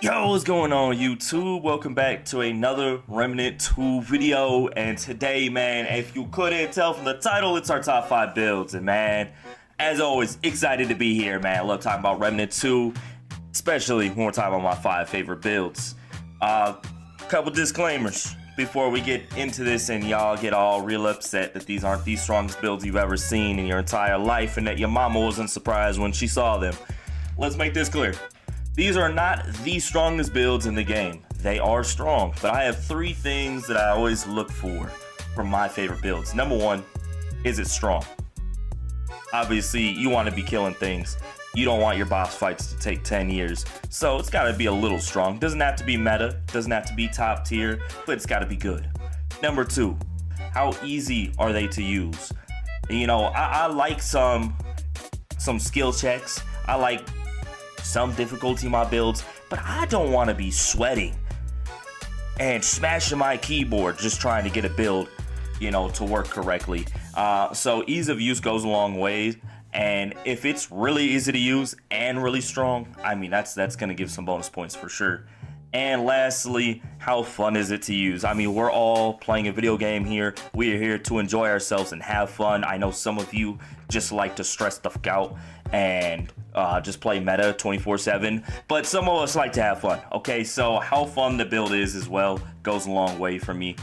Yo, what's going on YouTube? Welcome back to another Remnant 2 video. And today, man, if you couldn't tell from the title, it's our top 5 builds. And man, as always, excited to be here, man. I love talking about Remnant 2, especially when we're talking about my 5 favorite builds. Couple disclaimers before we get into this and y'all get all real upset that these aren't the strongest builds you've ever seen in your entire life and that your mama wasn't surprised when she saw them. Let's make this clear. These are not the strongest builds in the game. They are strong, but I have 3 things that I always look for from my favorite builds. Number 1, is it strong? Obviously, you want to be killing things. You don't want your boss fights to take 10 years. So it's got to be a little strong. Doesn't have to be meta, doesn't have to be top tier, but it's got to be good. Number 2, how easy are they to use? You know, I like some skill checks. I like some difficulty in my builds, but I don't want to be sweating and smashing my keyboard just trying to get a build, you know, to work correctly. So ease of use goes a long way, and if it's really easy to use and really strong, I mean, that's gonna give some bonus points for sure. And lastly, how fun is it to use? I mean, we're all playing a video game here. We are here to enjoy ourselves and have fun. I know some of you just like to stress the fuck out and just play meta 24/7, but some of us like to have fun. Okay, so how fun the build is as well goes a long way for me.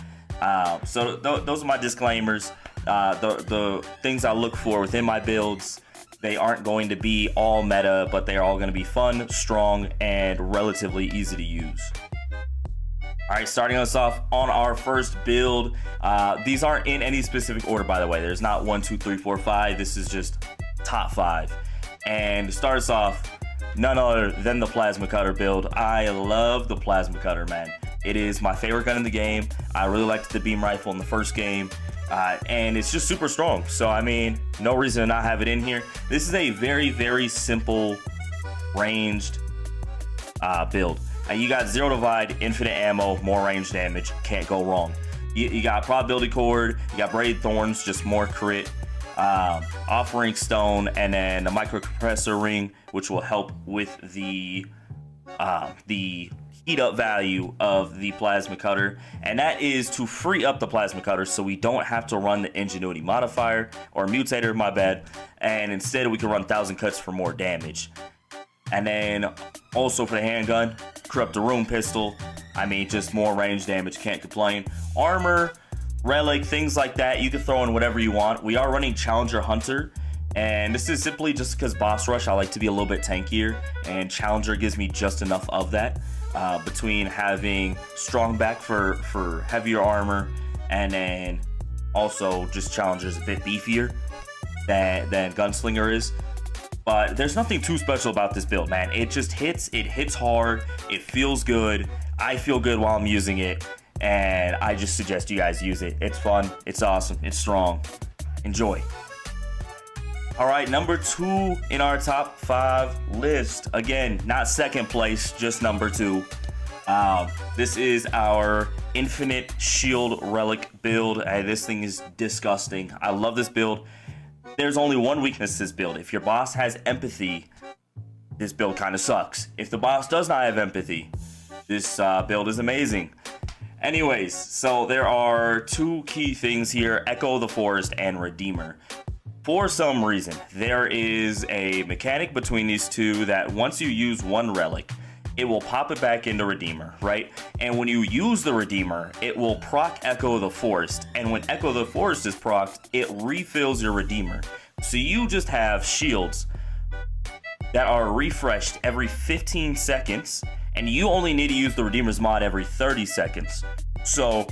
So those are my disclaimers. The things I look for within my builds. They aren't going to be all meta, but they're all going to be fun, strong, and relatively easy to use. All right, starting us off on our first build. These aren't in any specific order, by the way. There's not 1, 2, 3, 4, 5. This is just top 5. And to start us off, none other than the Plasma Cutter build. I love the Plasma Cutter, man. It is my favorite gun in the game. I really liked the beam rifle in the first game. And it's just super strong. So, I mean, no reason to not have it in here. This is a very, very simple ranged build. You got 0 divide, infinite ammo, more range damage. Can't go wrong. You got probability cord, you got braid thorns, just more crit. Offering stone, and then a micro compressor ring, which will help with the heat up value of the Plasma Cutter, and that is to free up the Plasma Cutter so we don't have to run the Ingenuity modifier or mutator, my bad, and instead we can run 1000 cuts for more damage. And then also for the handgun, Corrupt the Room pistol, I mean, just more range damage, can't complain. Armor, relic, things like that, you can throw in whatever you want. We are running Challenger Hunter, and this is simply just because boss rush I like to be a little bit tankier, and Challenger gives me just enough of that. Between having strong back for heavier armor, and then also just Challenger's a bit beefier than Gunslinger is. But there's nothing too special about this build, man. It just hits, it hits hard, it feels good. I feel good while I'm using it, and I just suggest you guys use it. It's fun, it's awesome, it's strong. Enjoy. All right, number 2 in our top 5 list. Again, not second place, just number 2. This is our Infinite Shield Relic build. This thing is disgusting. I love this build. There's only one weakness to this build. If your boss has empathy, this build kind of sucks. If the boss does not have empathy, this build is amazing. Anyways, so there are 2 key things here: Echo the Forest and Redeemer. For some reason, there is a mechanic between these two that once you use one relic, it will pop it back into Redeemer, right? And when you use the Redeemer, it will proc Echo the Forest. And when Echo the Forest is procced, it refills your Redeemer. So you just have shields that are refreshed every 15 seconds, and you only need to use the Redeemer's mod every 30 seconds. So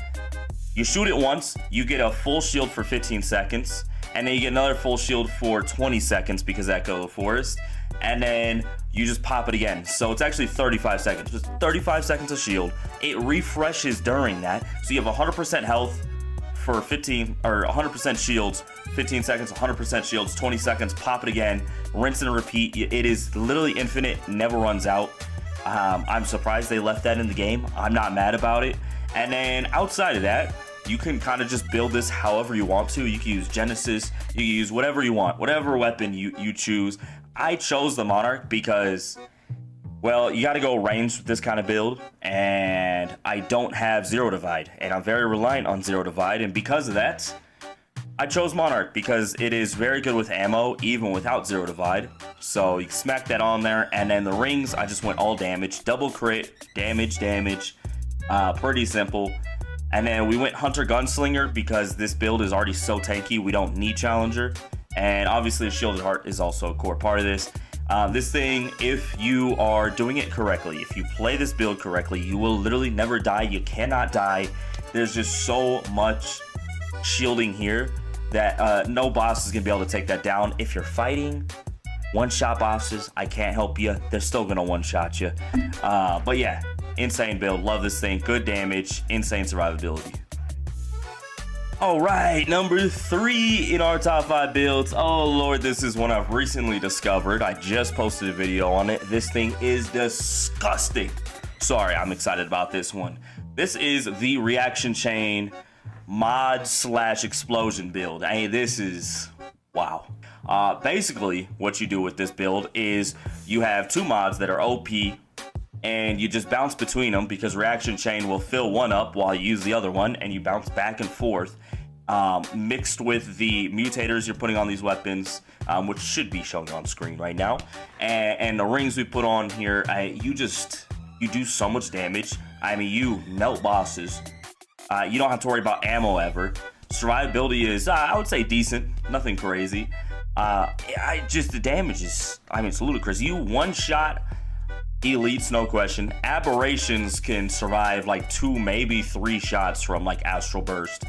you shoot it once, you get a full shield for 15 seconds, and then you get another full shield for 20 seconds because Echo the Forest, and then you just pop it again. So it's actually 35 seconds, just 35 seconds of shield. It refreshes during that, so you have 100% health for 15, or 100% shields, 15 seconds, 100% shields, 20 seconds, pop it again, rinse and repeat. It is literally infinite, never runs out. I'm surprised they left that in the game. I'm not mad about it. And then outside of that, you can kind of just build this however you want to. You can use Genesis, you can use whatever you want, whatever weapon you choose. I chose the Monarch because Well, you got to go range with this kind of build, and I don't have Zero Divide, and I'm very reliant on Zero Divide, and because of that, I chose Monarch because it is very good with ammo, even without Zero Divide. So you smack that on there, and then the rings, I just went all damage, double crit, damage, pretty simple. And then we went Hunter Gunslinger because this build is already so tanky, we don't need Challenger. And obviously Shielded Heart is also a core part of this. This thing, if you are doing it correctly, if you play this build correctly, you will literally never die. You cannot die. There's just so much shielding here that no boss is going to be able to take that down. If you're fighting one-shot bosses, I can't help you. They're still going to one-shot you. But yeah, insane build. Love this thing. Good damage. Insane survivability. All right, number 3 in our top 5 builds. Oh Lord, this is one I've recently discovered. I just posted a video on it. This thing is disgusting. Sorry, I'm excited about this one. This is the reaction chain mod / explosion build. Hey, this is wow. Basically, what you do with this build is you have 2 mods that are OP, and you just bounce between them because reaction chain will fill one up while you use the other one, and you bounce back and forth, mixed with the mutators you're putting on these weapons, which should be shown on screen right now, and the rings we put on here. You do so much damage. I mean, you melt bosses. You don't have to worry about ammo ever. Survivability is, I would say, decent. Nothing crazy. The damage is, I mean, it's ludicrous. You one-shot elites, no question. Aberrations can survive like 2, maybe 3 shots from like Astral Burst.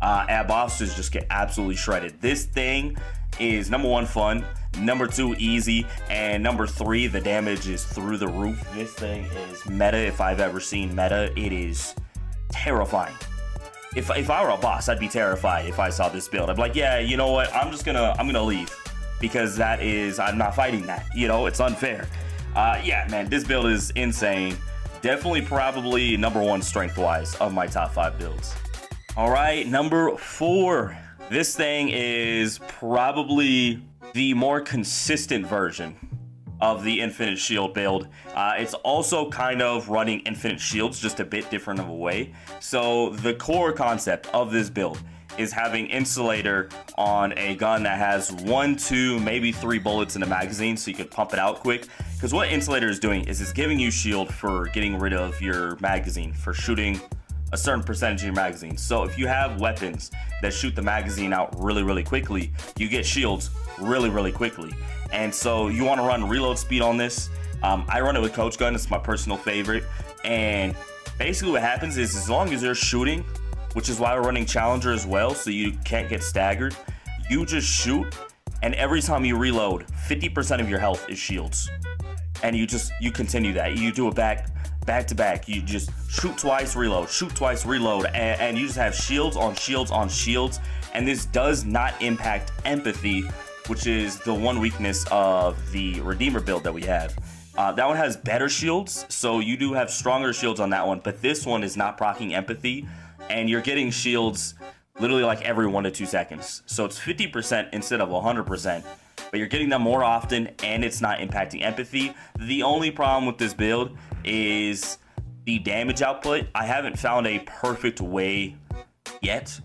Bosses just get absolutely shredded. This thing is number 1 fun, number 2 easy, and number 3 the damage is through the roof. This thing is meta if I've ever seen meta. It is terrifying. If I were a boss, I'd be terrified if I saw this build. I'd be like, yeah, you know what? I'm gonna leave because I'm not fighting that. You know, it's unfair. Yeah, man, this build is insane. Definitely probably number 1 strength-wise of my top 5 builds. All right, number 4. This thing is probably the more consistent version of the Infinite Shield build. It's also kind of running Infinite Shields, just a bit different of a way. So the core concept of this build is having Insulator on a gun that has 1, 2, maybe 3 bullets in a magazine so you can pump it out quick. Because what Insulator is doing is it's giving you shield for getting rid of your magazine, for shooting a certain percentage of your magazine. So if you have weapons that shoot the magazine out really quickly, you get shields really quickly. And so you want to run reload speed on this. I run it with Coach Gun. It's my personal favorite. And basically what happens is, as long as you're shooting, which is why we're running Challenger as well, so you can't get staggered, you just shoot, and every time you reload, 50% of your health is shields. And you continue that. You do it back to back. You just shoot twice, reload, shoot twice, reload, and you just have shields on shields on shields. And this does not impact empathy, which is the one weakness of the Redeemer build that we have. That one has better shields, so you do have stronger shields on that one, but this one is not proccing empathy, and you're getting shields literally like every 1 to 2 seconds. So it's 50% instead of 100%, but you're getting them more often, and it's not impacting empathy. The only problem with this build is the damage output. I haven't found a perfect way yet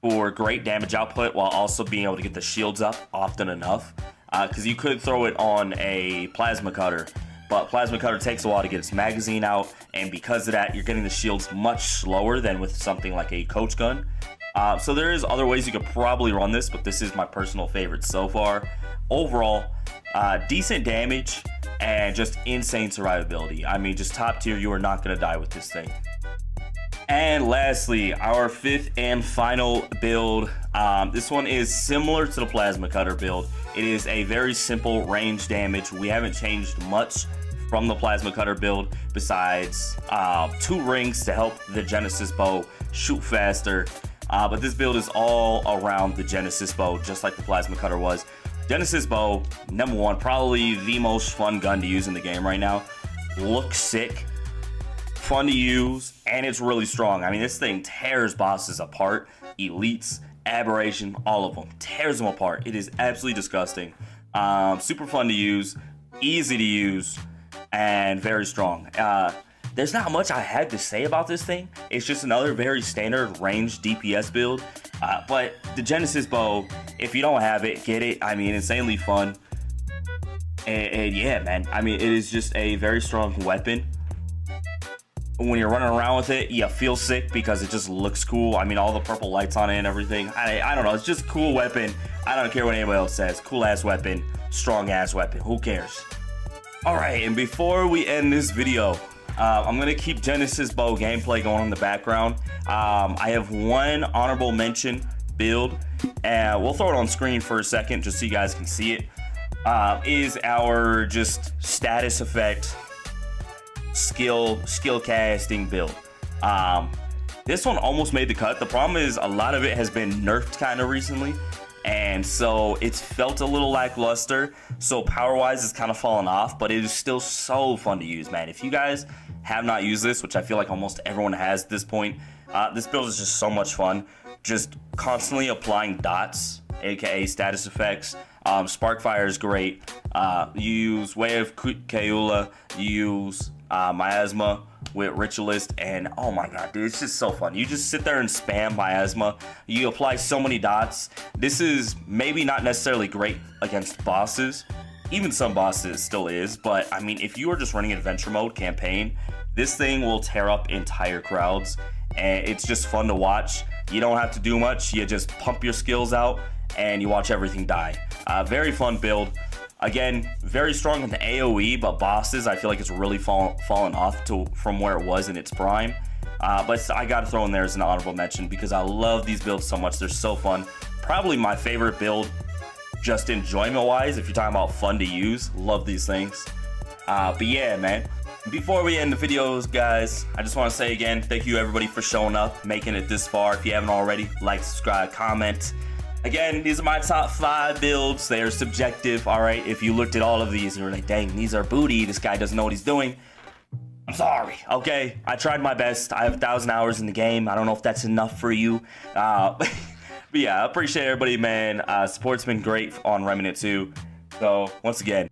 for great damage output while also being able to get the shields up often enough, because you could throw it on a plasma cutter, but plasma cutter takes a while to get its magazine out, and because of that, you're getting the shields much slower than with something like a Coach Gun. So there is other ways you could probably run this, but this is my personal favorite so far. Overall, decent damage and just insane survivability. I mean, just top tier. You are not going to die with this thing. And lastly, our 5th and final build. This one is similar to the Plasma Cutter build. It is a very simple range damage. We haven't changed much from the Plasma Cutter build besides 2 rings to help the Genesis bow shoot faster. But this build is all around the Genesis bow, just like the Plasma Cutter was. Genesis bow, number 1, probably the most fun gun to use in the game right now. Looks sick, fun to use, and it's really strong. I mean, this thing tears bosses apart. Elites, Aberration, all of them. Tears them apart. It is absolutely disgusting. Super fun to use, easy to use. and very strong. There's not much I had to say about this thing. It's just another very standard range DPS build. But the Genesis bow, if you don't have it, get it. I mean, insanely fun. And yeah, man, I mean, it is just a very strong weapon. When you're running around with it, you feel sick because it just looks cool. I mean, all the purple lights on it and everything. I don't know, it's just a cool weapon. I don't care what anybody else says. Cool ass weapon, strong ass weapon, who cares? All right, and before we end this video, I'm gonna keep Genesis bow gameplay going in the background. I have one honorable mention build, and we'll throw it on screen for a second just so you guys can see it. Is our just status effect skill casting build. This one almost made the cut. The problem is a lot of it has been nerfed kind of recently, and so it's felt a little lackluster. So power wise it's kind of fallen off, but it is still so fun to use, man. If you guys have not used this, which I feel like almost everyone has at this point, this build is just so much fun. Just constantly applying dots, aka status effects. Sparkfire is great. You use Way of Keula, you use Miasma with Ritualist, and oh my god, dude, it's just so fun. You just sit there and spam Miasma. You apply so many dots. This is maybe not necessarily great against bosses. Even some bosses still is, but I mean, if you are just running adventure mode campaign, this thing will tear up entire crowds, and it's just fun to watch. You don't have to do much. You just pump your skills out and you watch everything die. Very fun build. Again, very strong in the AoE, but bosses, I feel like it's really fallen off from where it was in its prime. But I gotta throw in there as an honorable mention because I love these builds so much. They're so fun. Probably my favorite build, just enjoyment-wise, if you're talking about fun to use. Love these things. But yeah, man. Before we end the videos, guys, I just want to say again, thank you everybody for showing up, making it this far. If you haven't already, like, subscribe, comment. Again, these are my top 5 builds. They are subjective, all right? If you looked at all of these and you're like, dang, these are booty, this guy doesn't know what he's doing, I'm sorry, okay? I tried my best. I have 1,000 hours in the game. I don't know if that's enough for you. But yeah, I appreciate everybody, man. Support's been great on Remnant 2. So, once again,